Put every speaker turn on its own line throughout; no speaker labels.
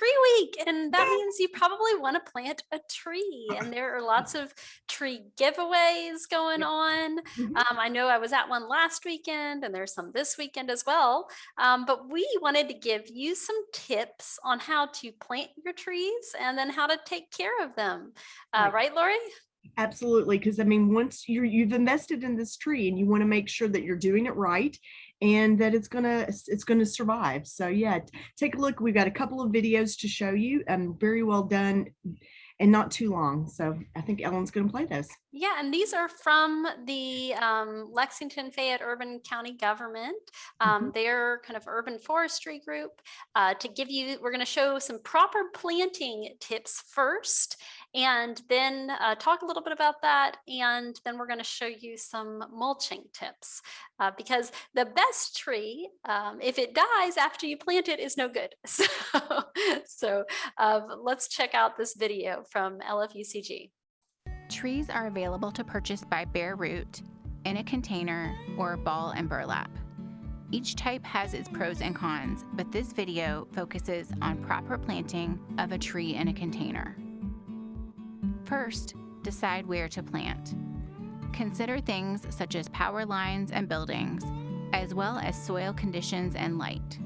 tree week, and that means you probably want to plant a tree. And there are lots of tree giveaways going on. I know I was at one last weekend, and there's some this weekend as well. But we wanted to give you some tips on how to plant your trees and then how to take care of them. Right, Lori?
Absolutely, because I mean, once you've invested in this tree, and you want to make sure that you're doing it right and that it's gonna survive. So yeah, take a look. We've got a couple of videos to show you, very well done and not too long. So I think Ellen's going to play those.
Yeah, and these are from the Lexington Fayette Urban County Government. Their kind of urban forestry group. To give you, we're going to show some proper planting tips first, and then talk a little bit about that, and then we're going to show you some mulching tips, because the best tree, if it dies after you plant it, is no good. So let's check out this video from LFUCG.
Trees are available to purchase by bare root, in a container, or ball and burlap. Each type has its pros and cons, but this video focuses on proper planting of a tree in a container. First, decide where to plant. Consider things such as power lines and buildings, as well as soil conditions and light.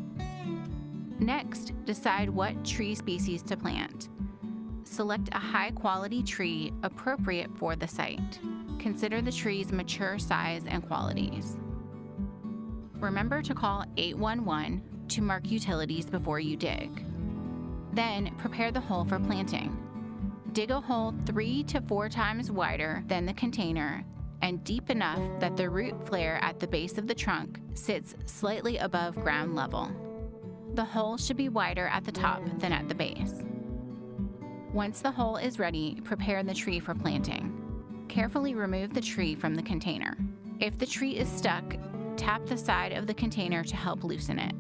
Next, decide what tree species to plant. Select a high-quality tree appropriate for the site. Consider the tree's mature size and qualities. Remember to call 811 to mark utilities before you dig. Then, prepare the hole for planting. Dig a hole 3 to 4 times wider than the container and deep enough that the root flare at the base of the trunk sits slightly above ground level. The hole should be wider at the top than at the base. Once the hole is ready, prepare the tree for planting. Carefully remove the tree from the container. If the tree is stuck, tap the side of the container to help loosen it.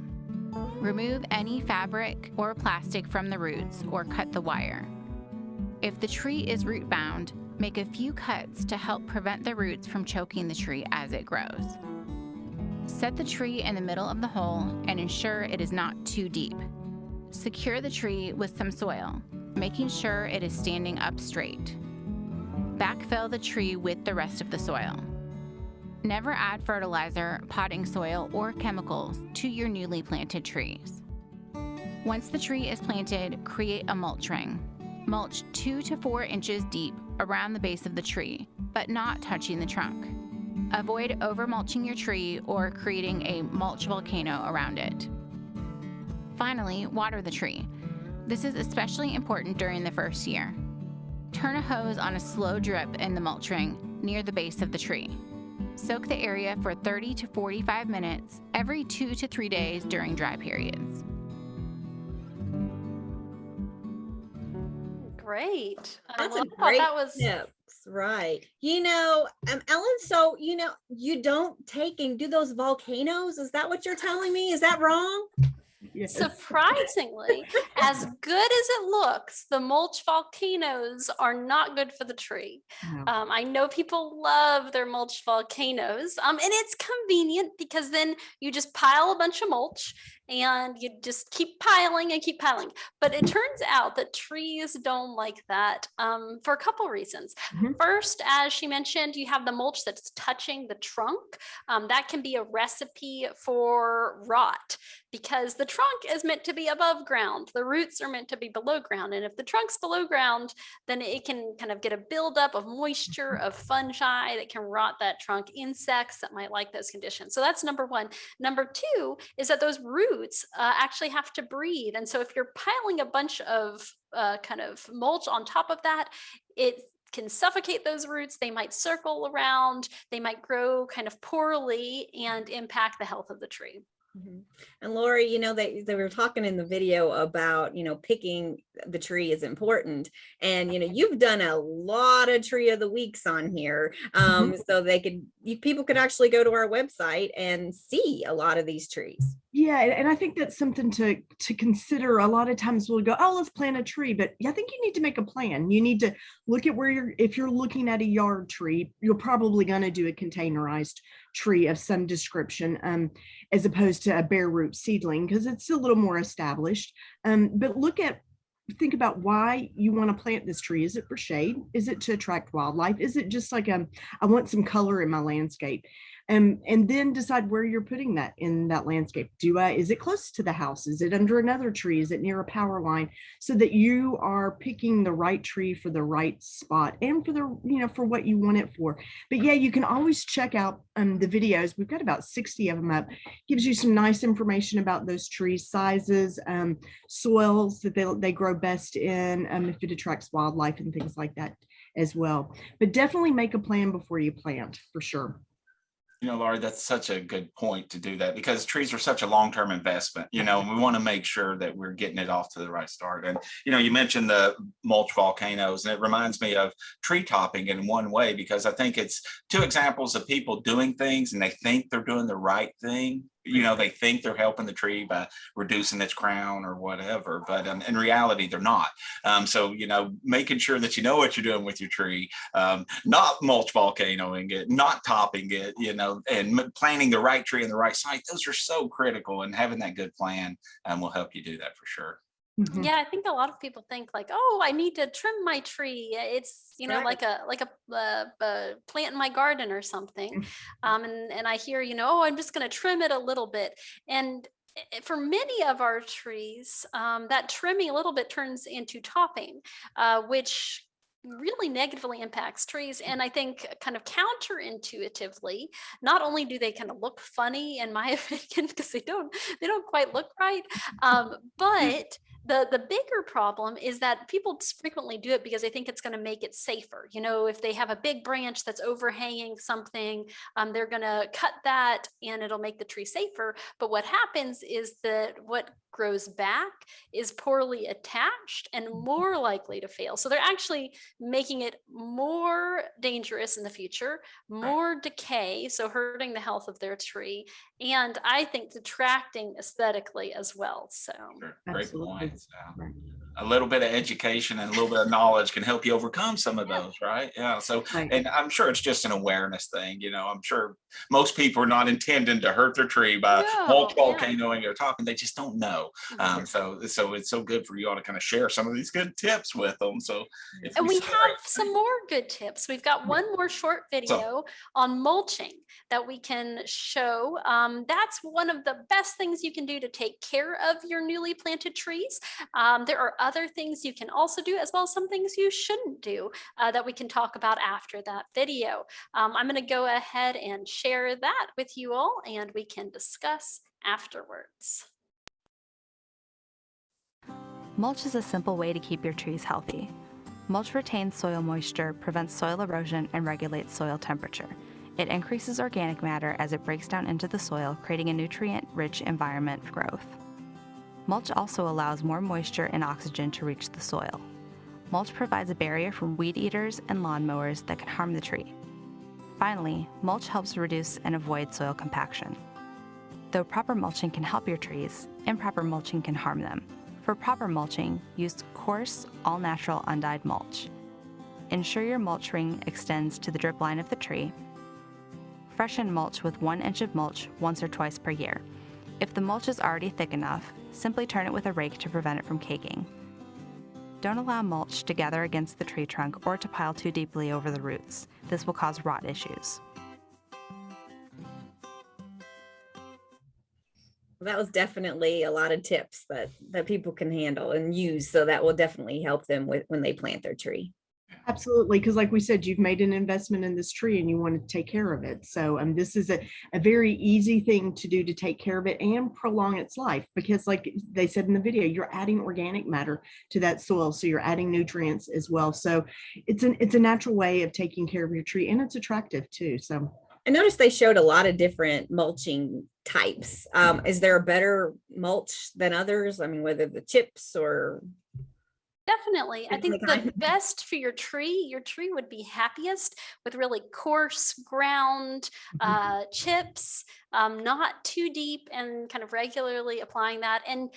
Remove any fabric or plastic from the roots or cut the wire. If the tree is root bound, make a few cuts to help prevent the roots from choking the tree as it grows. Set the tree in the middle of the hole and ensure it is not too deep. Secure the tree with some soil, making sure it is standing up straight. Backfill the tree with the rest of the soil. Never add fertilizer, potting soil, or chemicals to your newly planted trees. Once the tree is planted, create a mulch ring. Mulch 2 to 4 inches deep around the base of the tree, but not touching the trunk. Avoid over-mulching your tree or creating a mulch volcano around it. Finally, water the tree. This is especially important during the first year. Turn a hose on a slow drip in the mulch ring near the base of the tree. Soak the area for 30 to 45 minutes every 2 to 3 days during dry periods.
Great.
That's
Well,
a great
that was
tips, right? Ellen, so you don't take and do those volcanoes. Is that what you're telling me? Is that wrong?
Yes.
surprisingly, as good as it looks, the mulch volcanoes are not good for the tree.
No.
I know people love their mulch volcanoes, and it's convenient because then you just pile a bunch of mulch and you just keep piling and keep piling. But it turns out that trees don't like that for a couple reasons. First, as she mentioned, you have the mulch that's touching the trunk. That can be a recipe for rot because the trunk is meant to be above ground. The roots are meant to be below ground. And if the trunk's below ground, then it can kind of get a buildup of moisture, of fungi that can rot that trunk, insects that might like those conditions. So that's number one. Number two is that those roots actually have to breathe. And so if you're piling a bunch of kind of mulch on top of that, it can suffocate those roots. They might circle around, they might grow kind of poorly and impact the health of the tree.
And Lori, they were talking in the video about, picking the tree is important. And, you've done a lot of tree of the weeks on here. So people could actually go to our website and see a lot of these trees.
Yeah, and I think that's something to consider. A lot of times we'll go, oh, let's plant a tree, but I think you need to make a plan. You need to look at if you're looking at a yard tree, you're probably going to do a containerized tree of some description, as opposed to a bare root seedling, because it's a little more established. But look at think about why you want to plant this tree. Is it for shade? Is it to attract wildlife? Is it just like I want some color in my landscape? And then decide where you're putting that in that landscape. Is it close to the house? Is it under another tree? Is it near a power line? So that you are picking the right tree for the right spot and for for what you want it for. But yeah, you can always check out the videos. We've got about 60 of them up. Gives you some nice information about those trees, sizes, soils that they grow best in, if it attracts wildlife and things like that as well. But definitely make a plan before you plant, for sure.
Laurie, that's such a good point to do that, because trees are such a long-term investment, and we want to make sure that we're getting it off to the right start. And, you mentioned the mulch volcanoes, and it reminds me of tree topping in one way, because I think it's two examples of people doing things and they think they're doing the right thing. They think they're helping the tree by reducing its crown or whatever, but in reality, they're not. So, making sure that you know what you're doing with your tree, not mulch volcanoing it, not topping it, and planting the right tree in the right site. Those are so critical, and having that good plan will help you do that for sure.
Mhm.
Yeah, I think a lot of people think like, oh, I need to trim my tree. It's,
Right.
like a plant in my garden or something. And I hear, oh, I'm just going to trim it a little bit. And for many of our trees, that trimming a little bit turns into topping, which really negatively impacts trees. And I think kind of counterintuitively, not only do they kind of look funny, in my opinion, because they don't quite look right, but the bigger problem is that people frequently do it because they think it's going to make it safer. If they have a big branch that's overhanging something, they're going to cut that and it'll make the tree safer. But what happens is that what grows back is poorly attached and more likely to fail. So they're actually making it more dangerous in the future, more decay, so hurting the health of their tree, and I think detracting aesthetically as well. So
Sure. Great
Absolutely.
points.
Right.
A little bit of education and a little bit of knowledge can help you overcome some of those, right? Yeah. So,
Right.
and I'm sure it's just an awareness thing. I'm sure most people are not intending to hurt their tree by mulch
yeah.
volcanoing or topping. They just don't know. So it's so good for you all to kind of share some of these good tips with them. So, if
And we
see the
have
right
some more good tips. We've got one more short video on mulching that we can show. That's one of the best things you can do to take care of your newly planted trees. There are other things you can also do, as well as some things you shouldn't do, that we can talk about after that video. I'm going to go ahead and share that with you all, and we can discuss afterwards.
Mulch is a simple way to keep your trees healthy. Mulch retains soil moisture, prevents soil erosion, and regulates soil temperature. It increases organic matter as it breaks down into the soil, creating a nutrient-rich environment for growth. Mulch also allows more moisture and oxygen to reach the soil. Mulch provides a barrier from weed eaters and lawnmowers that can harm the tree. Finally, mulch helps reduce and avoid soil compaction. Though proper mulching can help your trees, improper mulching can harm them. For proper mulching, use coarse, all-natural undyed mulch. Ensure your mulch ring extends to the drip line of the tree. Freshen mulch with 1 inch of mulch once or twice per year. If the mulch is already thick enough, simply turn it with a rake to prevent it from caking. Don't allow mulch to gather against the tree trunk or to pile too deeply over the roots. This will cause rot issues.
That was definitely a lot of tips that people can handle and use. So that will definitely help them when they plant their tree.
Absolutely, because like we said, you've made an investment in this tree and you want to take care of it. So this is a very easy thing to do to take care of it and prolong its life, because like they said in the video, you're adding organic matter to that soil. So you're adding nutrients as well. So it's a natural way of taking care of your tree, and it's attractive too. So
I noticed they showed a lot of different mulching types. Is there a better mulch than others? I mean, whether the chips or...
Definitely. I think the best for your tree would be happiest with really coarse ground chips, not too deep, and kind of regularly applying that. And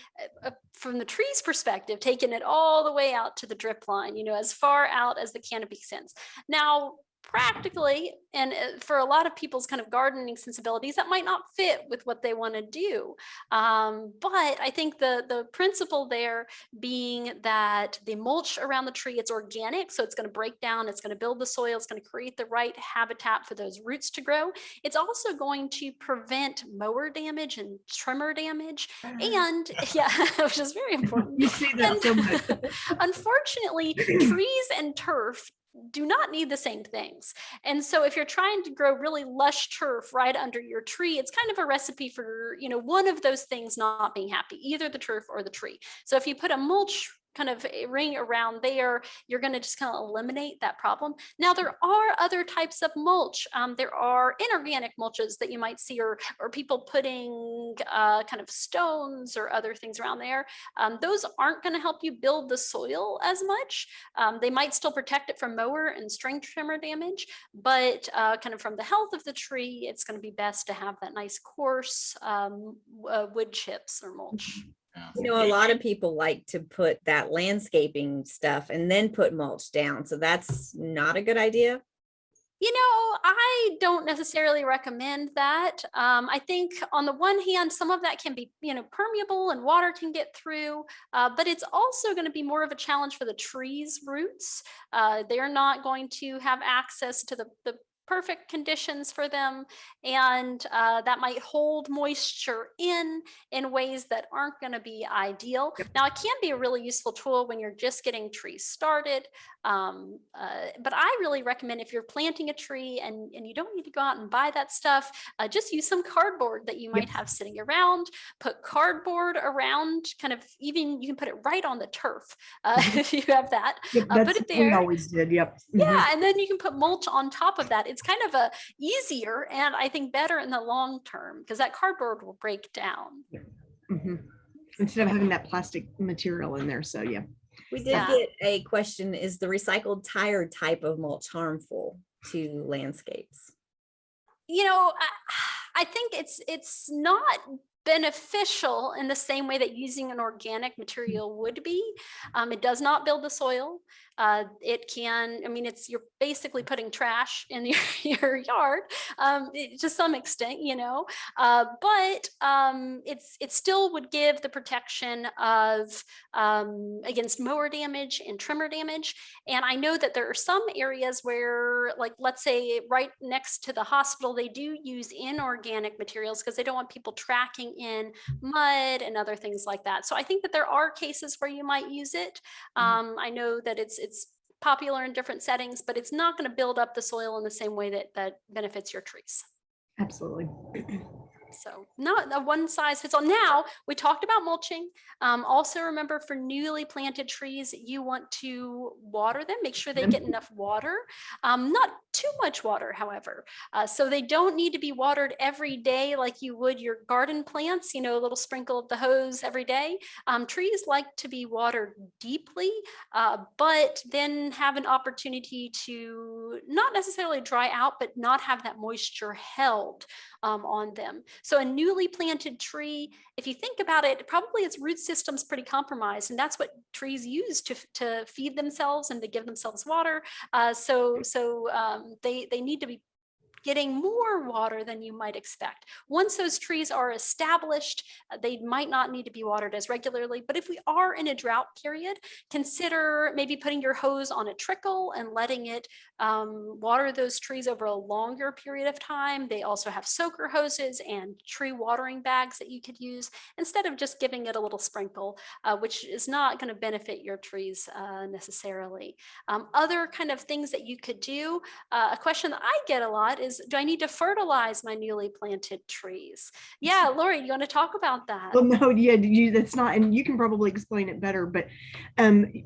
from the tree's perspective, taking it all the way out to the drip line, as far out as the canopy extends. Now, practically, and for a lot of people's kind of gardening sensibilities, that might not fit with what they want to do. But I think the principle there being that the mulch around the tree, it's organic, so it's going to break down, it's going to build the soil, it's going to create the right habitat for those roots to grow. It's also going to prevent mower damage and trimmer damage, and yeah, which is very important.
You see that so much.
Unfortunately, trees and turf do not need the same things. And so if you're trying to grow really lush turf right under your tree, it's kind of a recipe for, one of those things not being happy, either the turf or the tree. So if you put a mulch kind of a ring around there, you're going to just kind of eliminate that problem. Now, there are other types of mulch. There are inorganic mulches that you might see, or people putting kind of stones or other things around there. Those aren't going to help you build the soil as much. They might still protect it from mower and string trimmer damage, but kind of from the health of the tree, it's going to be best to have that nice coarse wood chips or mulch.
A lot of people like to put that landscaping stuff and then put mulch down. So that's not a good idea.
I don't necessarily recommend that. I think on the one hand, some of that can be, permeable and water can get through, but it's also going to be more of a challenge for the tree's roots. They're not going to have access to the perfect conditions for them, and that might hold moisture in ways that aren't going to be ideal. Now, it can be a really useful tool when you're just getting trees started, but I really recommend, if you're planting a tree and you don't need to go out and buy that stuff, just use some cardboard that you might have sitting around. Put cardboard around, kind of, even you can put it right on the turf if you have that. Put it there.
We always did. Yep.
Yeah, and then you can put mulch on top of that. It's kind of a easier and I think better in the long term, because that cardboard will break down.
Instead of having that plastic material in there. So yeah.
We did get a question: is the recycled tire type of mulch harmful to landscapes?
I think it's not beneficial in the same way that using an organic material would be. It does not build the soil. It can, you're basically putting trash in your yard to some extent, but it still would give the protection of against mower damage and trimmer damage. And I know that there are some areas where, like, let's say right next to the hospital, they do use inorganic materials because they don't want people tracking in mud and other things like that. So I think that there are cases where you might use it. I know that it's popular in different settings, but it's not going to build up the soil in the same way that benefits your trees.
Absolutely.
So not a one size fits all. Now, we talked about mulching. Also remember, for newly planted trees, you want to water them, make sure they get enough water, not too much water, however. So they don't need to be watered every day like you would your garden plants, a little sprinkle of the hose every day. Trees like to be watered deeply, but then have an opportunity to not necessarily dry out, but not have that moisture held on them. So a newly planted tree, if you think about it, probably its root system's pretty compromised, and that's what trees use to feed themselves and to give themselves water. So they need to be getting more water than you might expect. Once those trees are established, they might not need to be watered as regularly. But if we are in a drought period, consider maybe putting your hose on a trickle and letting it water those trees over a longer period of time. They also have soaker hoses and tree watering bags that you could use instead of just giving it a little sprinkle, which is not going to benefit your trees necessarily. Other kind of things that you could do, a question that I get a lot is, do I need to fertilize my newly planted trees? Yeah, Lori, you want to talk about that?
Well, no, yeah, that's not, and you can probably explain it better, but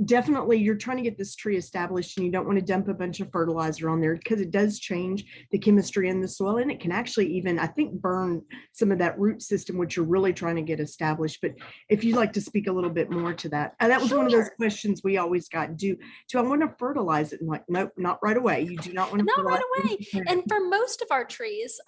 definitely you're trying to get this tree established and you don't want to dump a bunch of fertilizer on there, because it does change the chemistry in the soil, and it can actually even, I think, burn some of that root system, which you're really trying to get established. But if you'd like to speak a little bit more to that, that was one of those questions we always got. Do I want to fertilize it? And like, nope, not right away. You do not want to
not right away. And for most of our trees,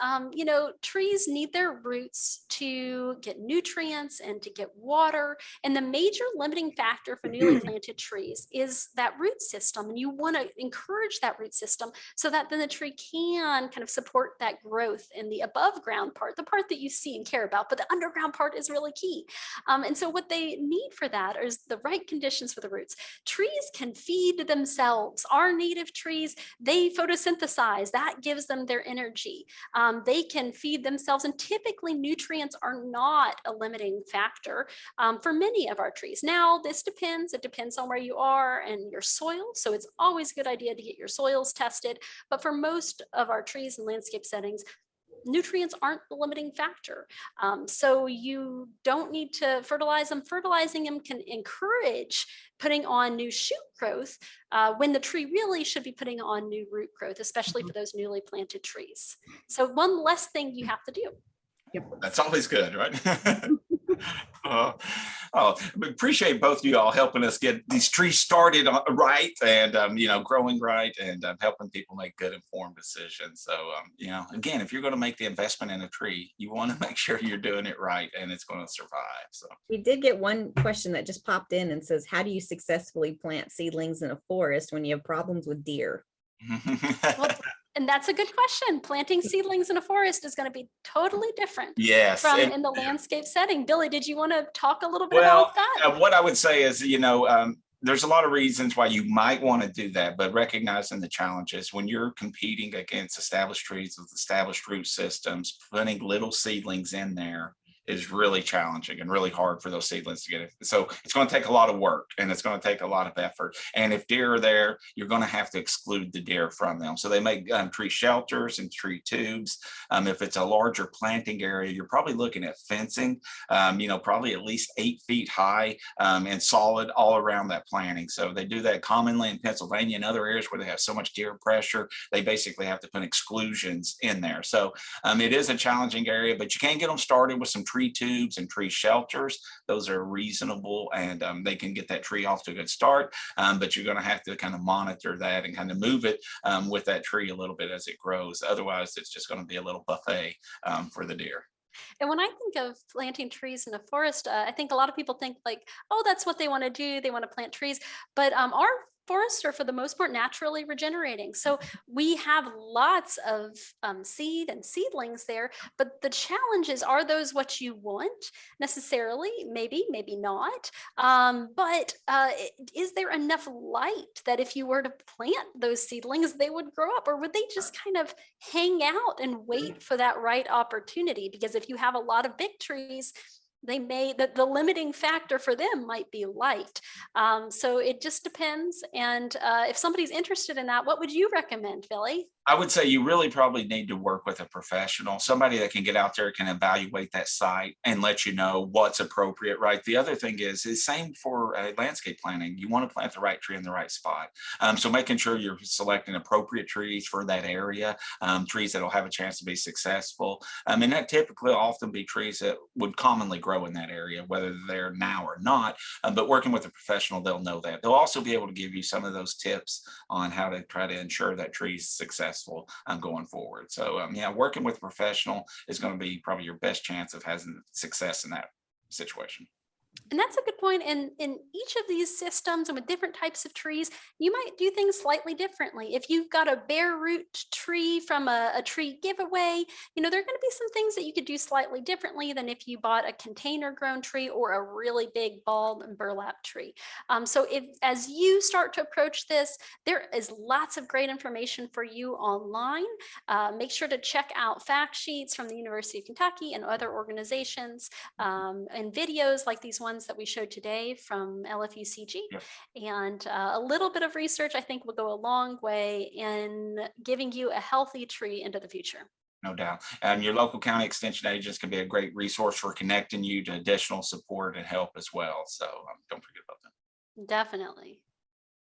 trees need their roots to get nutrients and to get water. And the major limiting factor for newly planted trees is that root system. And you want to encourage that root system so that then the tree can kind of support that growth in the above ground part, the part that you see and care about, but the underground part is really key. And so what they need for that is the right conditions for the roots. Trees can feed themselves. Our native trees, they photosynthesize. That gives them their energy. They can feed themselves, and typically nutrients are not a limiting factor for many of our trees. Now, this depends. It depends on where you are and your soil. So it's always a good idea to get your soils tested. But for most of our trees in landscape settings, nutrients aren't the limiting factor. So you don't need to fertilize them. Fertilizing them can encourage putting on new shoot growth when the tree really should be putting on new root growth, especially for those newly planted trees. So one less thing you have to do.
Yep.
That's always good, right? Appreciate both of you all helping us get these trees started right and growing right and helping people make good informed decisions. So again, if you're going to make the investment in a tree, you want to make sure you're doing it right and it's going to survive. So
we did get one question that just popped in and says, how do you successfully plant seedlings in a forest when you have problems with deer?
Well, and that's a good question. Planting seedlings in a forest is going to be totally different from in the landscape setting. Billy, did you want to talk a little bit about that?
What I would say is, there's a lot of reasons why you might want to do that, but recognizing the challenges when you're competing against established trees with established root systems, putting little seedlings in there is really challenging and really hard for those seedlings to get it. So it's going to take a lot of work and it's going to take a lot of effort. And if deer are there, you're going to have to exclude the deer from them. So they make tree shelters and tree tubes. If it's a larger planting area, you're probably looking at fencing, probably at least 8 feet high and solid all around that planting. So they do that commonly in Pennsylvania and other areas where they have so much deer pressure, they basically have to put exclusions in there. So it is a challenging area, but you can get them started with some tree tubes and tree shelters. Those are reasonable and they can get that tree off to a good start, but you're going to have to kind of monitor that and kind of move it with that tree a little bit as it grows. Otherwise, it's just going to be a little buffet for the deer.
And when I think of planting trees in a forest, I think a lot of people think like, oh, that's what they want to do. They want to plant trees. But our forests are for the most part naturally regenerating. So we have lots of seed and seedlings there, but the challenge is, are those what you want necessarily? Maybe, maybe not. But is there enough light that if you were to plant those seedlings, they would grow up, or would they just kind of hang out and wait for that right opportunity? Because if you have a lot of big trees, the limiting factor for them might be light. So it just depends. And if somebody's interested in that, what would you recommend, Billy?
I would say you really probably need to work with a professional, somebody that can get out there, can evaluate that site and let you know what's appropriate, right? The other thing is same for landscape planting. You want to plant the right tree in the right spot. So making sure you're selecting appropriate trees for that area, trees that'll have a chance to be successful. And that typically often be trees that would commonly grow in that area, whether they're now or not. But working with a professional, they'll know that. They'll also be able to give you some of those tips on how to try to ensure that tree's successful going forward. So working with a professional is going to be probably your best chance of having success in that situation.
And that's a good point. And in each of these systems and with different types of trees, you might do things slightly differently. If you've got a bare root tree from a tree giveaway, there are going to be some things that you could do slightly differently than if you bought a container grown tree or a really big bulb and burlap tree. So as you start to approach this, there is lots of great information for you online. Make sure to check out fact sheets from the University of Kentucky and other organizations and videos like these ones that we showed today from LFUCG.
Yep.
And a little bit of research, I think, will go a long way in giving you a healthy tree into the future.
No doubt. And your local county extension agents can be a great resource for connecting you to additional support and help as well. So don't forget about that.
Definitely.